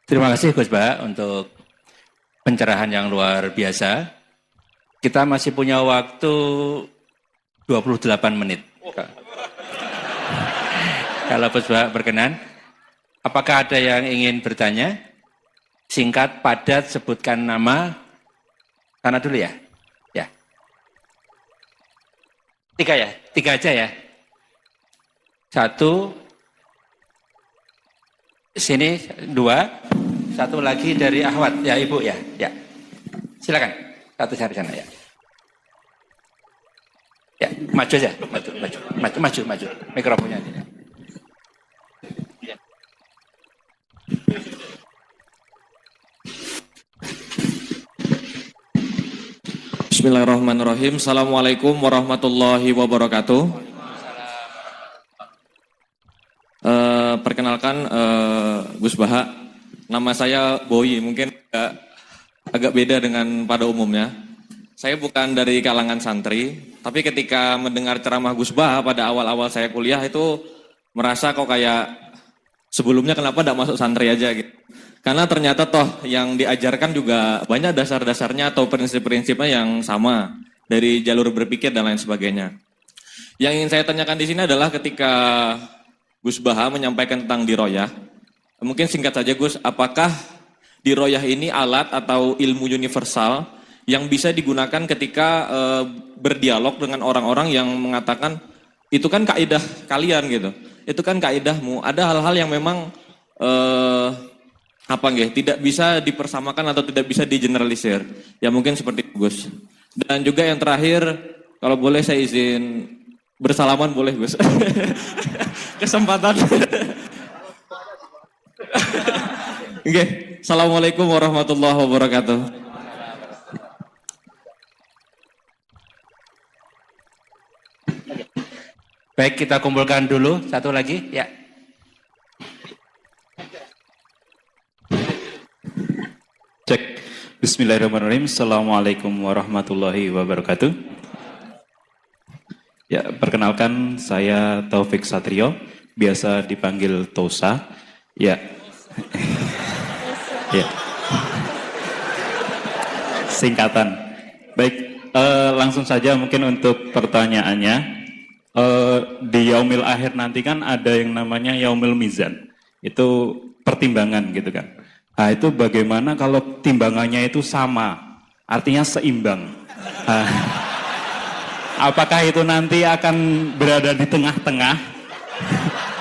Terima kasih Gus Ba untuk pencerahan yang luar biasa. Kita masih punya waktu 28 menit. Kalau Gus Ba berkenan, apakah ada yang ingin bertanya? Singkat, padat, sebutkan nama. Sana dulu ya. Ya. Tiga ya? Tiga aja ya? Satu. Sini dua. Satu lagi dari Ahwat. Ya Ibu ya. Ya. Silakan. Satu dari sana ya. Ya, maju aja. Maju. Mikrofonnya ini. Ya. Bismillahirrahmanirrahim. Assalamualaikum warahmatullahi wabarakatuh. Perkenalkan Gus Baha, nama saya Boy, mungkin agak beda dengan pada umumnya. Saya bukan dari kalangan santri, tapi ketika mendengar ceramah Gus Baha pada awal-awal saya kuliah itu merasa kok kayak sebelumnya kenapa tidak masuk santri aja gitu. Karena ternyata toh yang diajarkan juga banyak dasar-dasarnya atau prinsip-prinsipnya yang sama dari jalur berpikir dan lain sebagainya. Yang ingin saya tanyakan di sini adalah ketika Gus Baha menyampaikan tentang diroyah, mungkin singkat saja Gus, apakah diroyah ini alat atau ilmu universal yang bisa digunakan ketika berdialog dengan orang-orang yang mengatakan itu kan kaidah kalian gitu, itu kan kaidahmu. Ada hal-hal yang memang tidak bisa dipersamakan atau tidak bisa digeneralisir. Ya mungkin seperti itu Gus. Dan juga yang terakhir, kalau boleh saya izin bersalaman boleh Gus. Kesempatan. Oke, Assalamualaikum warahmatullahi wabarakatuh. Baik, kita kumpulkan dulu satu lagi ya. Cek. Bismillahirrahmanirrahim. Assalamualaikum warahmatullahi wabarakatuh. Ya, perkenalkan saya Taufik Satrio, biasa dipanggil Tosa. Ya. Ya. Singkatan. Baik, langsung saja mungkin untuk pertanyaannya. Di Yaumil Akhir nanti kan ada yang namanya Yaumil Mizan. Itu pertimbangan gitu kan. Nah, itu bagaimana kalau timbangannya itu sama, artinya seimbang. Apakah itu nanti akan berada di tengah-tengah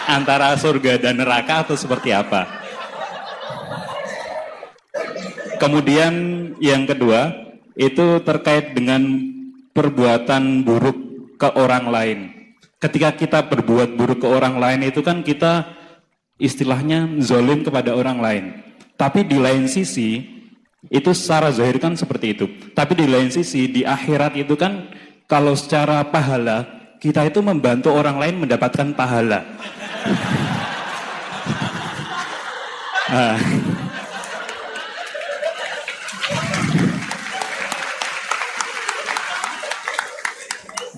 antara surga dan neraka atau seperti apa? Kemudian yang kedua, itu terkait dengan perbuatan buruk ke orang lain. Ketika kita berbuat buruk ke orang lain itu kan kita istilahnya zalim kepada orang lain. Tapi di lain sisi, itu secara zahir kan seperti itu. Tapi di lain sisi, di akhirat itu kan kalau secara pahala, kita itu membantu orang lain mendapatkan pahala.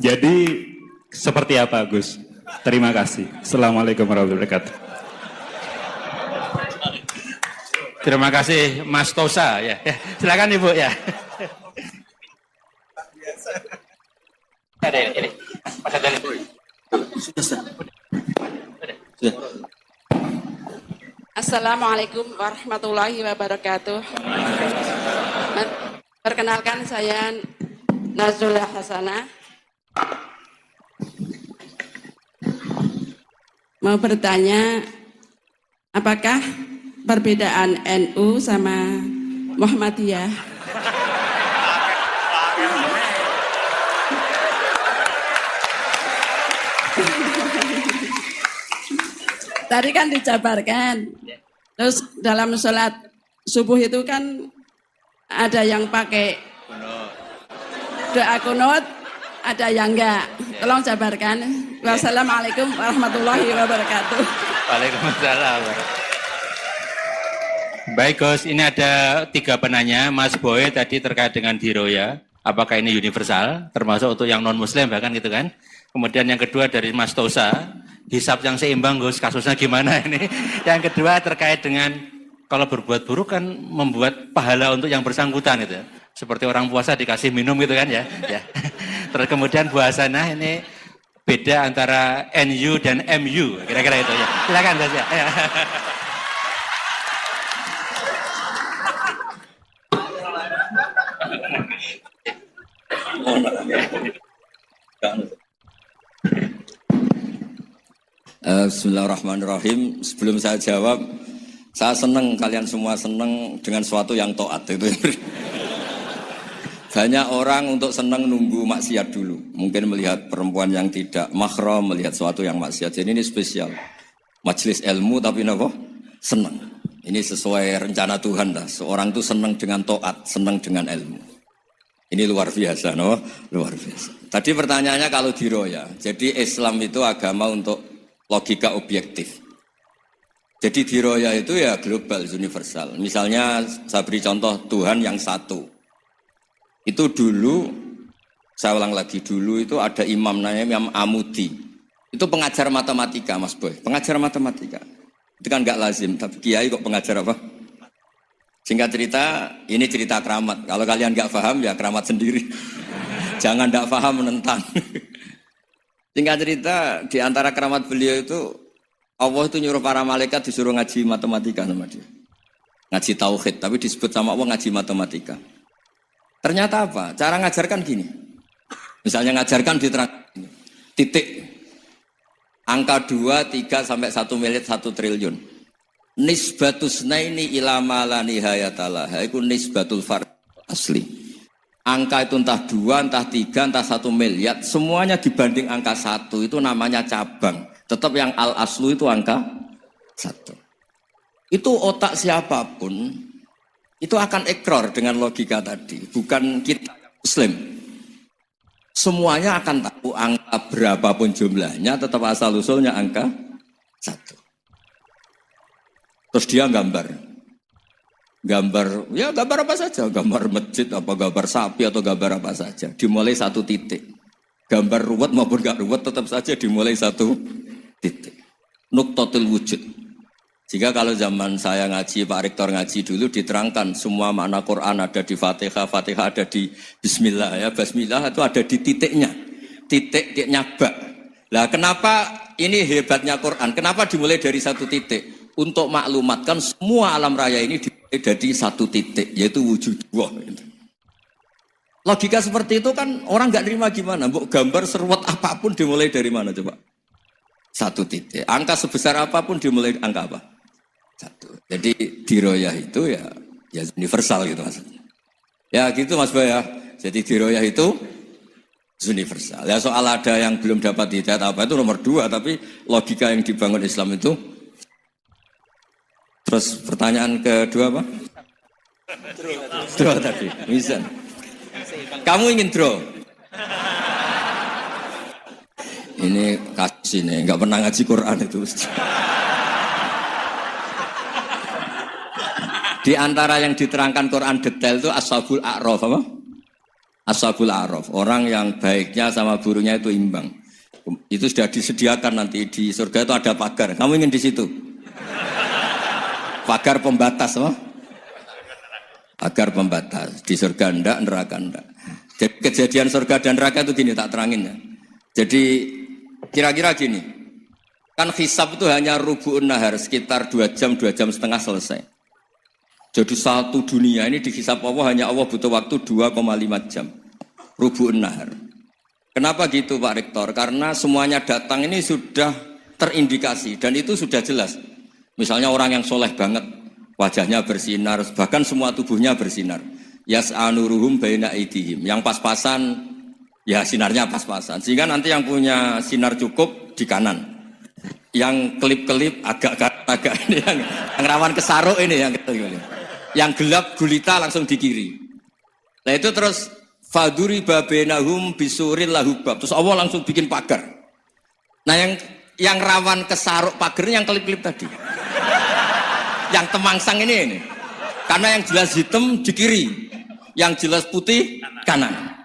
Jadi seperti apa Gus? Terima kasih. Assalamualaikum warahmatullahi wabarakatuh. Terima kasih Mas Tosa ya. Silakan Ibu ya. Ada ini. Mas ada ini. Assalamualaikum warahmatullahi wabarakatuh. Perkenalkan saya Nazullah Hasanah. Mau bertanya, apakah perbedaan NU sama Muhammadiyah? Tadi kan dijabarkan, terus dalam sholat subuh itu kan ada yang pakai doa kunut, ada yang enggak. Tolong jabarkan. Wassalamualaikum warahmatullahi wabarakatuh. Waalaikumsalam. Baik Gus, ini ada 3 penanya. Mas Boy tadi terkait dengan diroya, apakah ini universal, termasuk untuk yang non-muslim bahkan gitu kan. Kemudian yang kedua dari Mas Tosa, hisab yang seimbang Gus, kasusnya gimana ini. Yang kedua terkait dengan kalau berbuat buruk kan membuat pahala untuk yang bersangkutan itu. Seperti orang puasa dikasih minum gitu kan ya. Ya. Terus kemudian buasana ini beda antara NU dan MU, kira-kira itu ya. Silakan Gus ya. Bismillahirrahmanirrahim. Sebelum saya jawab, saya senang kalian semua senang dengan sesuatu yang taat itu. Banyak orang untuk senang nunggu maksiat dulu. Mungkin melihat perempuan yang tidak mahram, melihat sesuatu yang maksiat. Jadi ini spesial. Majelis ilmu tapi apa? Senang. Ini sesuai rencana Tuhan lah. Seorang itu senang dengan taat, senang dengan ilmu. Ini luar biasa, no? Luar biasa. Tadi pertanyaannya kalau diroya. Jadi Islam itu agama untuk logika objektif. Jadi diroya itu ya global, universal. Misalnya saya beri contoh Tuhan yang satu. Itu dulu, saya ulang lagi, dulu itu ada imam namanya Imam Amudi. Itu pengajar matematika, Mas Boy. Pengajar matematika. Itu kan nggak lazim, tapi kiai kok pengajar apa? Singkat cerita, ini cerita keramat. Kalau kalian nggak paham, ya keramat sendiri. Jangan nggak paham menentang. Singkat cerita, di antara keramat beliau itu, Allah itu nyuruh para malaikat disuruh ngaji matematika sama dia. Ngaji tauhid, tapi disebut sama Allah ngaji matematika. Ternyata apa? Cara ngajarkan gini. Misalnya ngajarkan diterang titik. Angka 2, 3, sampai 1 miliar, 1 triliun. Nisbatusnaini ila ma la nihayatalah. Itu nisbatul fard asli. Angka itu entah 2, entah 3, entah 1 miliar. Semuanya dibanding angka 1. Itu namanya cabang. Tetap yang al-aslu itu angka 1. Itu otak siapapun itu akan ekor dengan logika tadi. Bukan kita Muslim. Semuanya akan tahu angka berapapun jumlahnya, tetap asal usulnya angka 1. Terus dia gambar, ya gambar apa saja, gambar masjid, apa gambar sapi atau gambar apa saja. Dimulai 1 titik. Gambar ruwet maupun gak ruwet tetap saja dimulai 1 titik. Nuktotil wujud. Jika kalau zaman saya ngaji, Pak Rektor ngaji dulu diterangkan semua makna Quran ada di Fatihah, Fatihah ada di Bismillah ya, Bismillah itu ada di titiknya, titiknya bak. Lah kenapa ini hebatnya Quran? Kenapa dimulai dari 1 titik? Untuk maklumatkan semua alam raya ini dimulai dari 1 titik, yaitu wujud Allah. Logika seperti itu kan orang nggak terima gimana? Mbok gambar seruat apapun dimulai dari mana coba? 1 titik. Angka sebesar apapun dimulai angka apa? 1. Jadi diroyah itu ya universal gitu maksudnya. Ya gitu Mas Boy ya. Jadi diroyah itu universal. Ya soal ada yang belum dapat hidayat apa itu nomor 2. Tapi logika yang dibangun Islam itu. Terus pertanyaan kedua apa? Draw tadi. Bisa. Kamu ingin draw? Ini kasus ini nggak pernah ngaji Quran itu. Di antara yang diterangkan Quran detail itu Ashabul A'raf apa? Ashabul A'raf, orang yang baiknya sama buruknya itu imbang. Itu sudah disediakan nanti di surga itu ada pagar. Kamu ingin di situ? Pagar pembatas apa? Pagar pembatas. Di surga enggak, neraka enggak. Jadi kejadian surga dan neraka itu gini tak terangin ya. Jadi kira-kira gini. Kan hisab itu hanya rubu'un nahar, sekitar 2 jam, 2 jam setengah selesai. Jadi 1 dunia ini dihisab Allah, hanya Allah butuh waktu 2,5 jam. Rubu'un nahar. Kenapa gitu Pak Rektor? Karena semuanya datang ini sudah terindikasi dan itu sudah jelas. Misalnya orang yang soleh banget, wajahnya bersinar, bahkan semua tubuhnya bersinar. Yas'anuruhum baina aidihim. Yang pas-pasan, ya sinarnya pas-pasan. Sehingga nanti yang punya sinar cukup di kanan. Yang kelip-kelip agak ini, yang rawan kesaruk ini yang gelap gulita langsung di kiri. Nah itu terus faduri babenahum bisuril lahubab. Terus Allah langsung bikin pagar. Nah yang rawan kesaruk pagarnya yang kelip-kelip tadi. Yang temangsang ini. Karena yang jelas hitam di kiri, yang jelas putih kanan.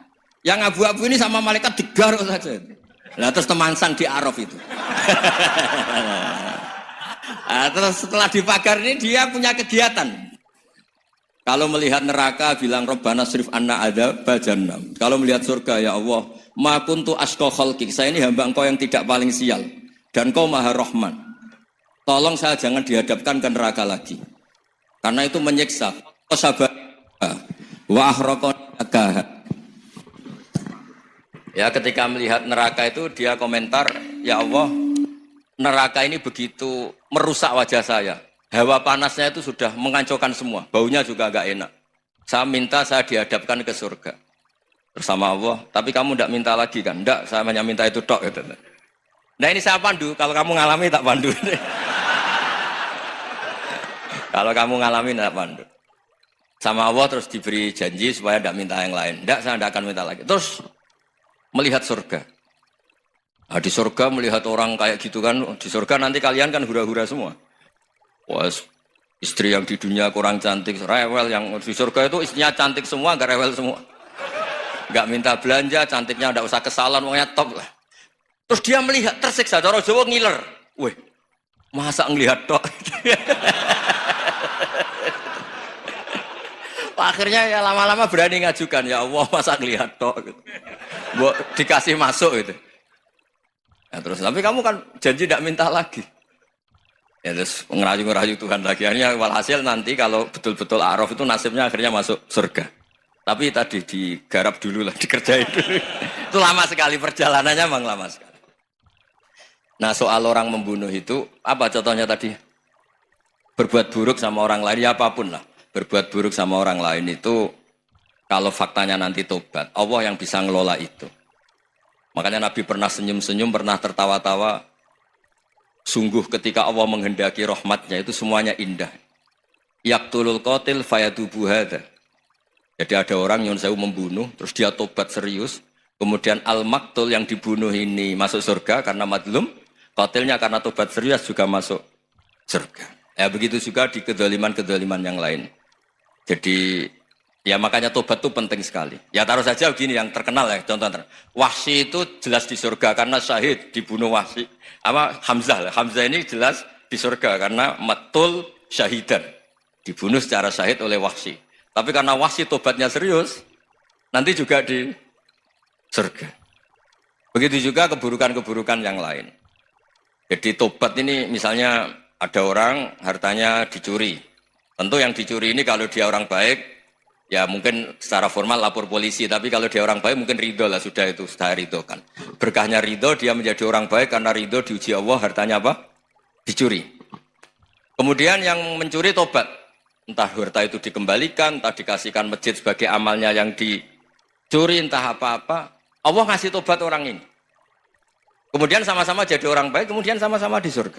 Yang abu-abu ini sama malaikat digaruk saja. Nah terus temangsang di Araf itu. Nah, terus setelah dipagar ini dia punya kegiatan. Kalau melihat neraka bilang Rabbana srif anna adzaba jahannam. Kalau melihat surga ya Allah, ma kuntu asqa khalqik. Saya ini hamba Engkau yang tidak paling sial dan Kau Maha Rahman. Tolong saya jangan dihadapkan ke neraka lagi. Karena itu menyiksa. Sabar wa ahraqaka. Ya ketika melihat neraka itu dia komentar, ya Allah, neraka ini begitu merusak wajah saya. Hawa panasnya itu sudah menghancurkan semua. Baunya juga agak enak. Saya minta saya dihadapkan ke surga. Bersama Allah. Tapi kamu tidak minta lagi kan? Tidak, saya hanya minta itu tok. Gitu. Nah ini saya pandu. Kalau kamu ngalami tak pandu. Kalau kamu ngalami tak pandu. Sama Allah terus diberi janji supaya tidak minta yang lain. Tidak, saya tidak akan minta lagi. Terus melihat surga. Nah, di surga melihat orang kayak gitu kan. Di surga nanti kalian kan hura-hura semua. Wah, istri yang di dunia kurang cantik, rewel, yang di surga itu istrinya cantik semua, gak rewel semua. Gak minta belanja, cantiknya gak usah ke salon, pokoknya top lah. Terus dia melihat, tersiksa, cara Jawa ngiler. Wih, masa ngelihat tok? Akhirnya ya lama-lama berani ngajukan, ya Allah masa ngelihat tok? Gitu. Dikasih masuk gitu. Ya, terus, tapi kamu kan janji gak minta lagi. Ya terus ngerayu-ngerayu Tuhan lagi. Akhirnya walhasil nanti kalau betul-betul araf itu nasibnya akhirnya masuk surga. Tapi tadi digarap dulu lah, dikerjain dulu. Itu lama sekali perjalanannya, memang lama sekali. Nah soal orang membunuh itu, apa contohnya tadi? Berbuat buruk sama orang lain, ya apapun lah. Berbuat buruk sama orang lain itu, kalau faktanya nanti tobat, Allah yang bisa ngelola itu. Makanya Nabi pernah senyum-senyum, pernah tertawa-tawa. Sungguh ketika Allah menghendaki rahmatnya itu semuanya indah. Yaqtulul qatil fayatubu hadza. Jadi ada orang yang saya membunuh, terus dia tobat serius. Kemudian al-maktul yang dibunuh ini masuk surga karena madlum. Qatilnya karena tobat serius juga masuk surga. Ya begitu juga di kedoliman-kedoliman yang lain. Jadi ya makanya tobat itu penting sekali. Ya taruh saja begini yang terkenal ya, contoh Wahsy itu jelas di surga karena syahid dibunuh Wahsy. Apa Hamzah lah. Hamzah ini jelas di surga karena matul syahidan. Dibunuh secara syahid oleh Wahsy. Tapi karena Wahsy tobatnya serius, nanti juga di surga. Begitu juga keburukan-keburukan yang lain. Jadi tobat ini misalnya ada orang hartanya dicuri. Tentu yang dicuri ini kalau dia orang baik, ya mungkin secara formal lapor polisi, tapi kalau dia orang baik mungkin ridho lah, sudah itu, sudah ridho kan. Berkahnya ridho, dia menjadi orang baik karena ridho diuji Allah, hartanya apa? Dicuri. Kemudian yang mencuri tobat. Entah harta itu dikembalikan, entah dikasihkan masjid sebagai amalnya yang dicuri, entah apa-apa. Allah ngasih tobat orang ini. Kemudian sama-sama jadi orang baik, kemudian sama-sama di surga.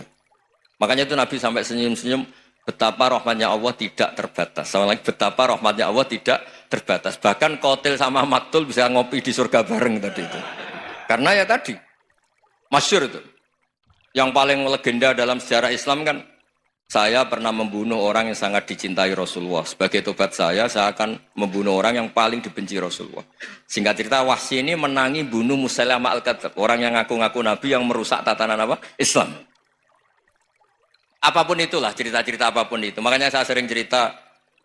Makanya itu Nabi sampai senyum-senyum, betapa rahmatnya Allah tidak terbatas. Sama lagi, betapa rahmatnya Allah tidak terbatas. Bahkan qatil sama maktul bisa ngopi di surga bareng tadi itu. Karena ya tadi, masyhur itu. Yang paling legenda dalam sejarah Islam kan, saya pernah membunuh orang yang sangat dicintai Rasulullah. Sebagai tobat saya akan membunuh orang yang paling dibenci Rasulullah. Singkat cerita, Wahsy ini menangi bunuh Musailamah al-Kadzdzab. Orang yang ngaku-ngaku Nabi yang merusak tatanan apa? Islam. Apapun itulah, cerita-cerita apapun itu. Makanya saya sering cerita,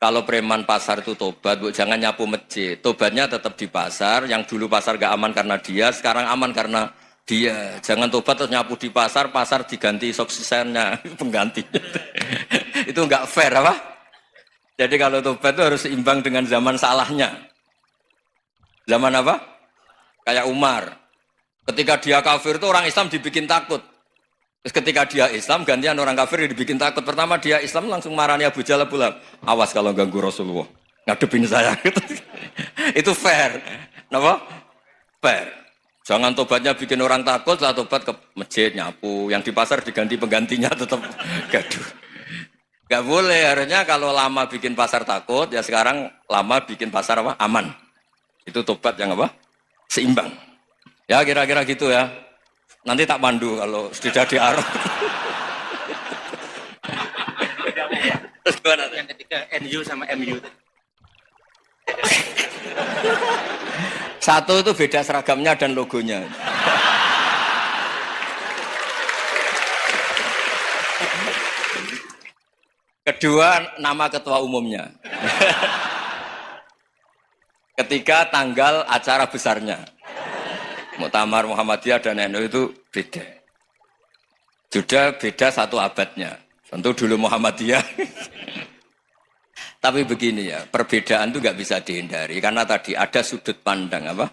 kalau preman pasar itu tobat, bu, jangan nyapu masjid. Tobatnya tetap di pasar, yang dulu pasar gak aman karena dia, sekarang aman karena dia. Jangan tobat terus nyapu di pasar, pasar diganti soksisennya, pengganti. Itu gak fair apa? Jadi kalau tobat itu harus seimbang dengan zaman salahnya. Zaman apa? Kayak Umar. Ketika dia kafir itu orang Islam dibikin takut. Terus ketika dia Islam, gantian orang kafir dibikin takut. Pertama dia Islam langsung marahnya Abu Jahal, awas kalau ganggu Rasulullah, ngadepin saya. Itu fair. Kenapa? Fair. Jangan tobatnya bikin orang takut, setelah tobat ke masjid, nyapu. Yang di pasar diganti penggantinya tetap gaduh. Gak boleh, harusnya kalau lama bikin pasar takut, ya sekarang lama bikin pasar apa? Aman. Itu tobat yang apa? Seimbang. Ya kira-kira gitu ya. Nanti tak pandu kalau sudah di Arab. Terus gimana? Yang ketiga NU sama MU. Satu itu beda seragamnya dan logonya. Kedua, nama ketua umumnya. Ketiga, tanggal acara besarnya. Muktamar Muhammadiyah dan NU itu beda. Sudah beda 1 abadnya. Tentu dulu Muhammadiyah. Tapi begini ya, perbedaan itu nggak bisa dihindari. Karena tadi ada sudut pandang apa?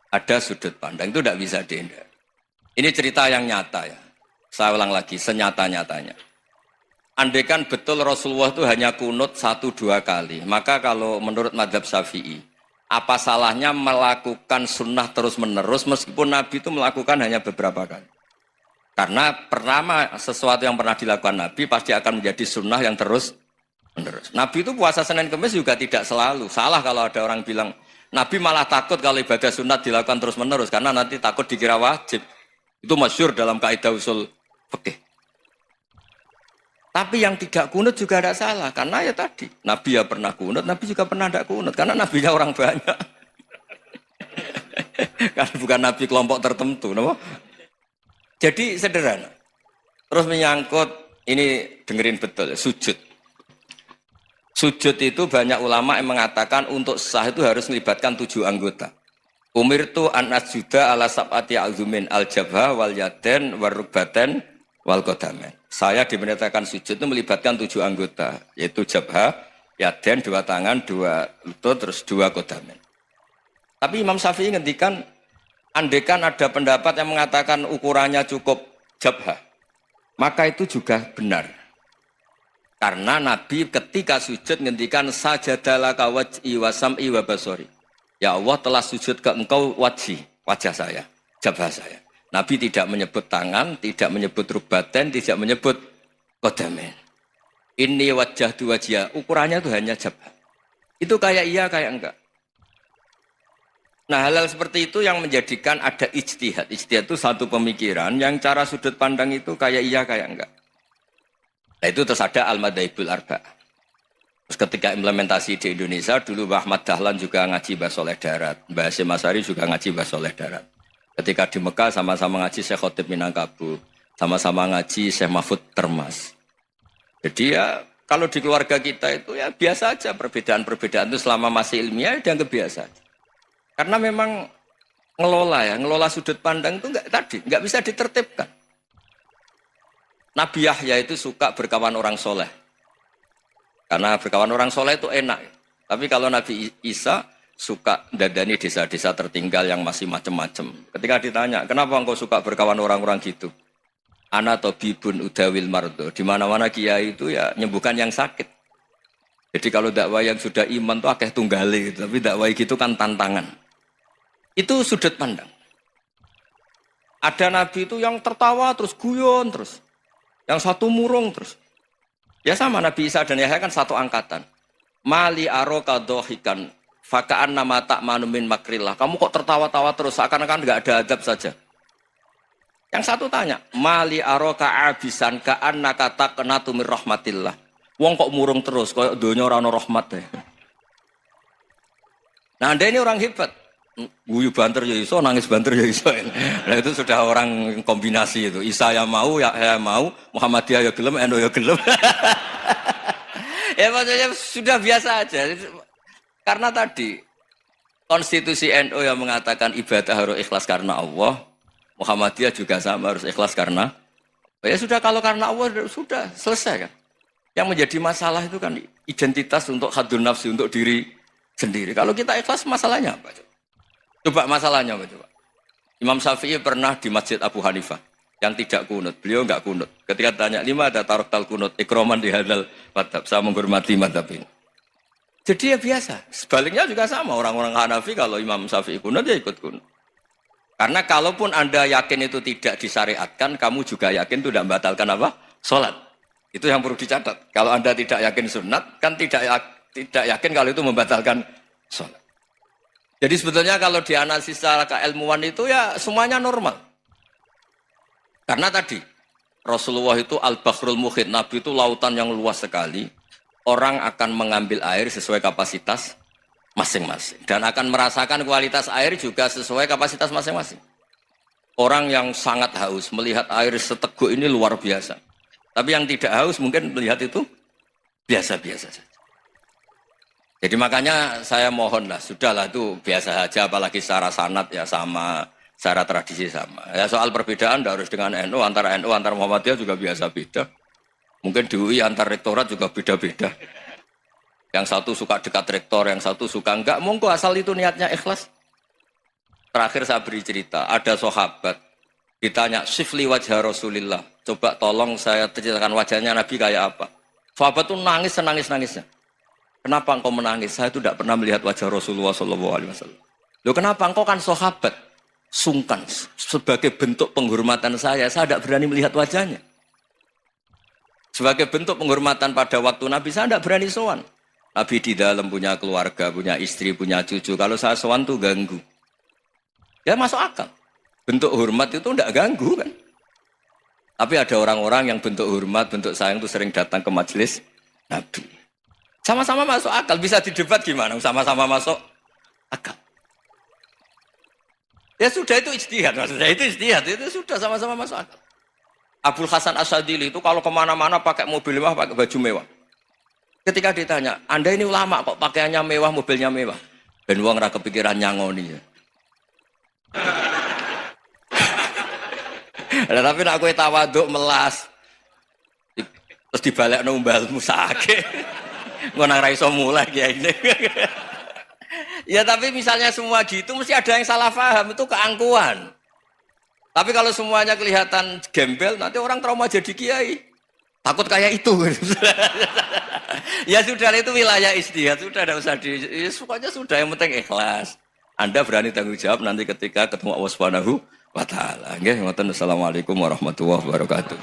Ada sudut pandang itu nggak bisa dihindari. Ini cerita yang nyata ya. Saya ulang lagi, senyata-nyatanya. Andaikan betul Rasulullah itu hanya kunut 1-2 kali, maka kalau menurut mazhab Syafi'i, apa salahnya melakukan sunnah terus-menerus meskipun Nabi itu melakukan hanya beberapa kali? Karena pertama sesuatu yang pernah dilakukan Nabi pasti akan menjadi sunnah yang terus-menerus. Nabi itu puasa Senin Kemis juga tidak selalu. Salah kalau ada orang bilang, Nabi malah takut kalau ibadah sunat dilakukan terus-menerus karena nanti takut dikira wajib. Itu masyhur dalam kaidah usul fikih. Tapi yang tidak kunut juga tidak salah, karena ya tadi, Nabi ya pernah kunut, Nabi juga pernah tidak kunut, karena Nabinya orang banyak. Karena bukan Nabi kelompok tertentu, no? Jadi sederhana. Terus menyangkut, ini dengerin betul, sujud. Sujud itu banyak ulama yang mengatakan untuk sah itu harus melibatkan 7 anggota. Umirtu an asjuda ala sab'ati azumin al-jabha wal yaden warukbaten wal qadamen. Saya diperintahkan sujud itu melibatkan 7 anggota, yaitu jabha, yaden 2 tangan, 2 lutut, terus 2 qadamen. Tapi Imam Syafi'i ngendikan, andaikan ada pendapat yang mengatakan ukurannya cukup jabha, maka itu juga benar. Karena Nabi ketika sujud ngendikan sajadalaka wajhi wa sam'i wa basori. Ya Allah telah sujud ke engkau wajah saya, jabha saya. Nabi tidak menyebut tangan, tidak menyebut rubaten, tidak menyebut qadamen. Ini wajah tu wajah, ukurannya itu hanya jabha. Itu kayak iya, kayak enggak. Nah, hal-hal seperti itu yang menjadikan ada ijtihad. Ijtihad itu satu pemikiran yang cara sudut pandang itu kayak iya, kayak enggak. Nah, itu terus ada al-madhaibul arba'. Terus ketika implementasi di Indonesia, dulu Mbah Ahmad Dahlan juga ngaji Mbah Soleh Darat. Mbah Hasyim Asy'ari juga ngaji Mbah Soleh Darat. Ketika di Mekah sama-sama ngaji Syekh Khotib Minangkabau, sama-sama ngaji Syekh Mahfud Termas. Jadi ya kalau di keluarga kita itu ya biasa aja, perbedaan-perbedaan itu selama masih ilmiah dianggap biasa. Karena memang ngelola sudut pandang itu nggak bisa ditertibkan. Nabi Yahya itu suka berkawan orang soleh. Karena berkawan orang soleh itu enak. Tapi kalau Nabi Isa suka dadani desa-desa tertinggal yang masih macam-macam. Ketika ditanya, kenapa engkau suka berkawan orang-orang gitu? Ana tabibun udawil mardo. Di mana-mana kiai itu ya nyembuhkan yang sakit. Jadi kalau dakwah yang sudah iman tuh akeh tunggale gitu. Tapi dakwah gitu kan tantangan. Itu sudut pandang. Ada nabi itu yang tertawa terus guyon terus. Yang satu murung terus. Ya sama Nabi Isa dan Yahya kan satu angkatan. Mali aroka dohikan fakaan nama tak manumin makrillah. Kamu kok tertawa-tawa terus, seakan-akan nggak ada adab saja. Yang satu tanya, mali aroka abisan kaan nakata kenatu mir rahmatillah. Wong kok murung terus, kok dunia orang rahmat deh. Nah, Anda ini orang hebat. Guyu banter ya iso, nangis banter ya iso. Nah itu sudah orang kombinasi itu. Isa ya mau, ya mau, Muhammadiyah ya gelem, NU ya gelem. Ya maksudnya sudah biasa aja. Karena tadi konstitusi NU yang mengatakan ibadah harus ikhlas karena Allah, Muhammadiyah juga sama harus ikhlas karena ya sudah, kalau karena Allah sudah selesai kan. Yang menjadi masalah itu kan identitas untuk hadun nafsi, untuk diri sendiri. Kalau kita ikhlas masalahnya apa? Coba masalahnya apa coba? Imam Syafi'i pernah di Masjid Abu Hanifah yang tidak kunut. Beliau enggak kunut. Ketika tanya, 5 ada taroktal kunut, ikroman di hadal madhab. Saya menghormati madhab ini. Jadi ya biasa. Sebaliknya juga sama. Orang-orang Hanafi kalau Imam Syafi'i kunut, ya ikut kunut. Karena kalaupun Anda yakin itu tidak disyariatkan, kamu juga yakin itu tidak membatalkan apa? Sholat. Itu yang perlu dicatat. Kalau Anda tidak yakin sunat, kan tidak yakin kalau itu membatalkan sholat. Jadi sebetulnya kalau dianalisis secara keilmuan itu ya semuanya normal. Karena tadi Rasulullah itu al-bahrul muhit, Nabi itu lautan yang luas sekali. Orang akan mengambil air sesuai kapasitas masing-masing. Dan akan merasakan kualitas air juga sesuai kapasitas masing-masing. Orang yang sangat haus melihat air seteguk ini luar biasa. Tapi yang tidak haus mungkin melihat itu biasa-biasa saja. Jadi makanya saya mohonlah, sudahlah itu biasa saja, apalagi secara sanad ya sama, secara tradisi sama. Ya soal perbedaan tidak harus dengan NU, antara Muhammadiyah juga biasa beda. Mungkin di UI antar rektorat juga beda-beda. Yang satu suka dekat rektor, yang satu suka enggak. Monggo asal itu niatnya ikhlas. Terakhir saya beri cerita, ada sahabat ditanya, sifli wajah Rasulillah. Coba tolong saya ceritakan wajahnya Nabi kayak apa. Sahabat itu nangis senangis-nangisnya. Kenapa engkau menangis? Saya itu tidak pernah melihat wajah Rasulullah SAW. Loh kenapa? Engkau kan sahabat. Sungkan. Sebagai bentuk penghormatan saya tidak berani melihat wajahnya. Sebagai bentuk penghormatan pada waktu Nabi, saya tidak berani sowan. Nabi di dalam punya keluarga, punya istri, punya cucu. Kalau saya sowan tuh ganggu. Ya masuk akal. Bentuk hormat itu tidak ganggu kan. Tapi ada orang-orang yang bentuk hormat, bentuk sayang itu sering datang ke majelis Nabi. Sama-sama masuk akal, bisa didebat gimana? Sama-sama masuk akal. Ya sudah itu ijtihad, maksudnya itu ijtihad, itu sudah sama-sama masuk akal. Abul Hasan Asyadili itu kalau kemana-mana pakai mobil mewah, pakai baju mewah. Ketika ditanya, Anda ini ulama kok pakaiannya mewah, mobilnya mewah. Ben wong ra kepikiran nyangoni ya. Tapi nak kowe tawaduk melas. Terus dibalekno mbalmu sakit. Ngono ra iso mulai ya ini. Ya tapi misalnya semua gitu mesti ada yang salah paham, itu keangkuhan. Tapi kalau semuanya kelihatan gembel, nanti orang trauma jadi kiai. Takut kayak itu. Ya sudah, itu wilayah ijtihad, sudah tidak usah ya, pokoknya sudah, yang penting ikhlas. Anda berani tanggung jawab nanti ketika ketemu Allah Subhanahu wa taala. Nggih, ngoten. Assalamualaikum warahmatullahi wabarakatuh.